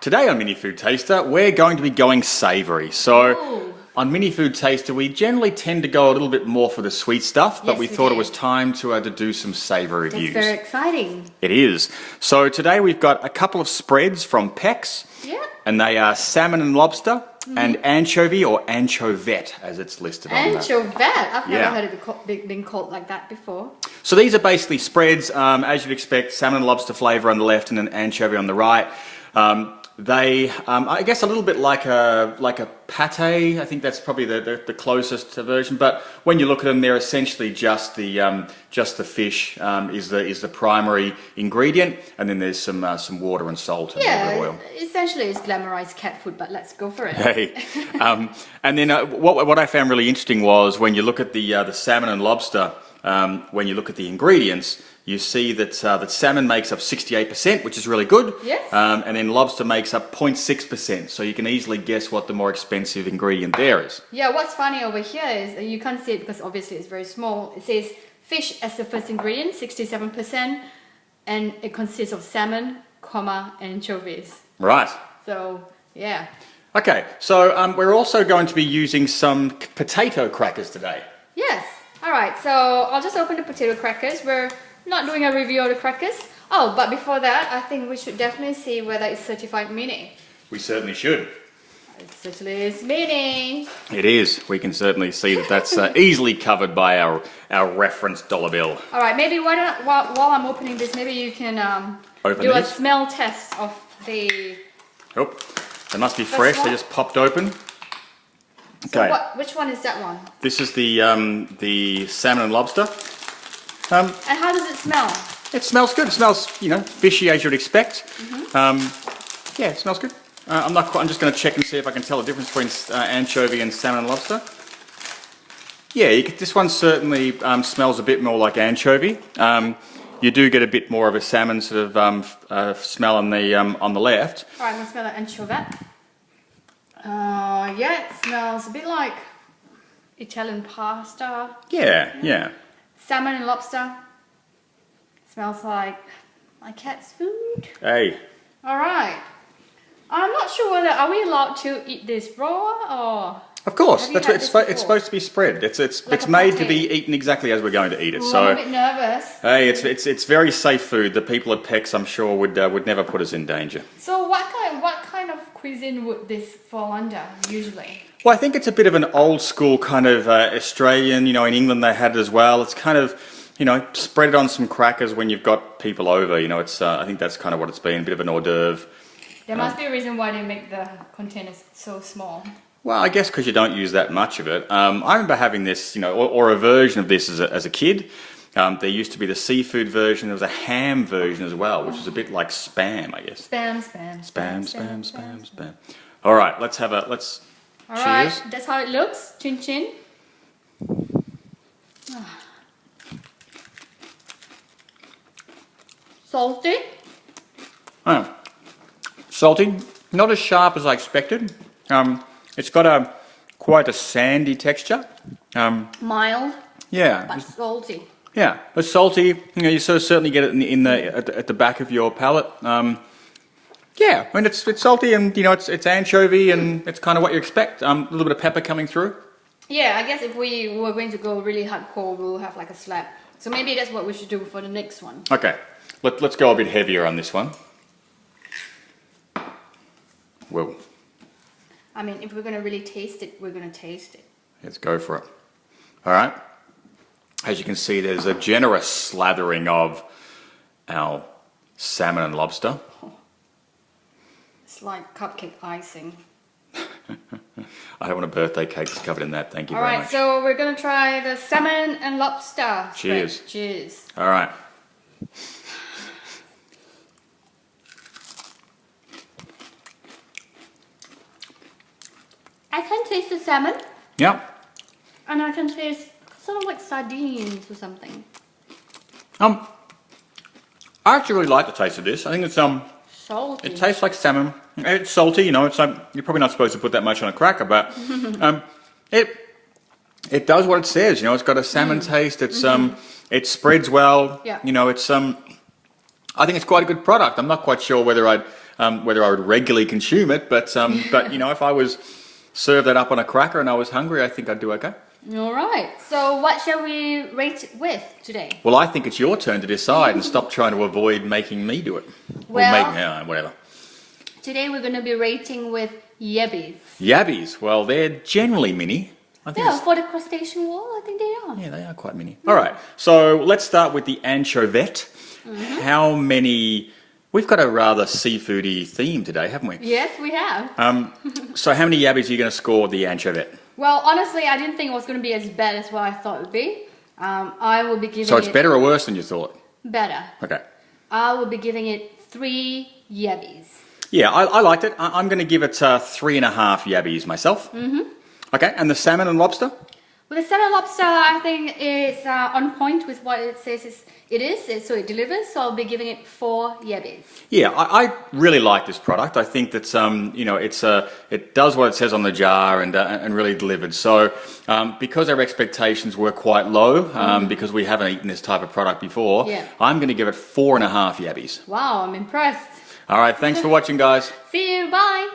today on Mini Food Taster, we're going to be going savoury. So on Mini Food Taster, we generally tend to go a little bit more for the sweet stuff, but we thought it was time to do some savoury reviews. It's very exciting. It is. So today we've got a couple of spreads from Peck's, and they are salmon and lobster, and anchovy or anchovette, as it's listed on that. Anchovette? I've never heard it being called like that before. So these are basically spreads, as you'd expect, salmon and lobster flavour on the left and an anchovy on the right. They, I guess, a little bit like a pate. I think that's probably the closest version. But when you look at them, they're essentially just the fish is the primary ingredient, and then there's some water and salt and a bit of oil. Essentially, it's glamorized cat food. But let's go for it. Hey, and then what I found really interesting was when you look at the salmon and lobster. When you look at the ingredients, you see that salmon makes up 68%, which is really good. Yes. And then lobster makes up 0.6%. So you can easily guess what the more expensive ingredient there is. Yeah, what's funny over here is you can't see it because obviously it's very small. It says fish as the first ingredient, 67%, and it consists of salmon, anchovies. Right. So, yeah. Okay, so we're also going to be using some potato crackers today. Yes. All right, so I'll just open the potato crackers. We're not doing a review of the crackers. Oh, but before that, I think we should definitely see whether it's certified mini. We certainly should. It certainly is mini. It is. We can certainly see that that's easily covered by our reference dollar bill. All right, maybe while I'm opening this, maybe you can do a smell test of the... Oh, they must be fresh. They just popped open. Okay. So which one is that one? This is the salmon and lobster. And how does it smell? It smells good. It smells, fishy as you'd expect. Yeah, it smells good. I'm just going to check and see if I can tell the difference between anchovy and salmon and lobster. Yeah, this one certainly smells a bit more like anchovy. You do get a bit more of a salmon sort of smell on the left. All right, I'm going to smell the anchovette. Yeah, it smells a bit like Italian pasta. Yeah. Salmon and lobster. Smells like my cat's food. Hey. All right. I'm not sure whether are we allowed to eat this raw or. Of course, it's supposed to be spread. It's made to be eten exactly as we're going to eat it. So I'm a bit nervous. Hey, it's very safe food. The people at Peck's, I'm sure, would never put us in danger. So what kind of cuisine would this fall under usually? Well, I think it's a bit of an old school kind of Australian. In England they had it as well. It's kind of spread it on some crackers when you've got people over. It's I think that's kind of what it's been. A bit of an hors d'oeuvre. There must be a reason why they make the containers so small. Well, I guess because you don't use that much of it. I remember having this, or a version of this as a kid. There used to be the seafood version. There was a ham version as well, which was a bit like spam, I guess. Spam. All right, let's cheers. Right, that's how it looks. Chin chin. Salty. Oh. Salty, not as sharp as I expected. It's got quite a sandy texture. Mild. Yeah. But salty. Yeah, but salty. You certainly get it at the back of your palate. Yeah, I mean it's salty and it's anchovy and it's kind of what you expect. A little bit of pepper coming through. Yeah, I guess if we were going to go really hardcore, we'll have like a slap. So maybe that's what we should do for the next one. Okay, let's go a bit heavier on this one. Whoa. I mean, if we're going to really taste it, we're going to taste it. Let's go for it. All right. As you can see, there's a generous slathering of our salmon and lobster. It's like cupcake icing. I don't want a birthday cake that's covered in that. Thank you very much. All right, so we're going to try the salmon and lobster. Cheers. Spread. Cheers. All right. I can taste the salmon. Yeah. And I can taste sort of like sardines or something. I actually really like the taste of this. I think it's salty. It tastes like salmon. It's salty, it's like you're probably not supposed to put that much on a cracker, but it does what it says. It's got a salmon taste. It's it spreads well. Yeah. It's I think it's quite a good product. I'm not quite sure whether I'd whether I would regularly consume it, but you know, if I was served that up on a cracker and I was hungry, I think I'd do okay. All right. So what shall we rate with today? Well, I think it's your turn to decide and stop trying to avoid making me do it. Well, whatever. Today we're going to be rating with yabbies. Yabbies, well, they're generally mini. I think Yeah, for the crustacean wall, I think they are. yeah, they are quite mini. All right, so let's start with the Anchovette. How many... We've got a rather seafoody theme today, haven't we? Yes, we have. So how many yabbies are you going to score the Anchovette? Well, honestly, I didn't think it was going to be as bad as what I thought it would be. I will be giving it... So it's better or worse than you thought? Better. Okay. I will be giving it 3 yabbies. Yeah, I liked it. I'm going to give it 3.5 yabbies myself. Okay, and the salmon and lobster? Well, the salmon lobster, I think, is on point with what it says it is, so it delivers. So I'll be giving it 4 yabbies. Yeah, I really like this product. I think that you know, it does what it says on the jar and really delivered. So because our expectations were quite low, because we haven't eaten this type of product before, I'm going to give it 4.5 yabbies. Wow, I'm impressed. All right, thanks for watching, guys. See you. Bye.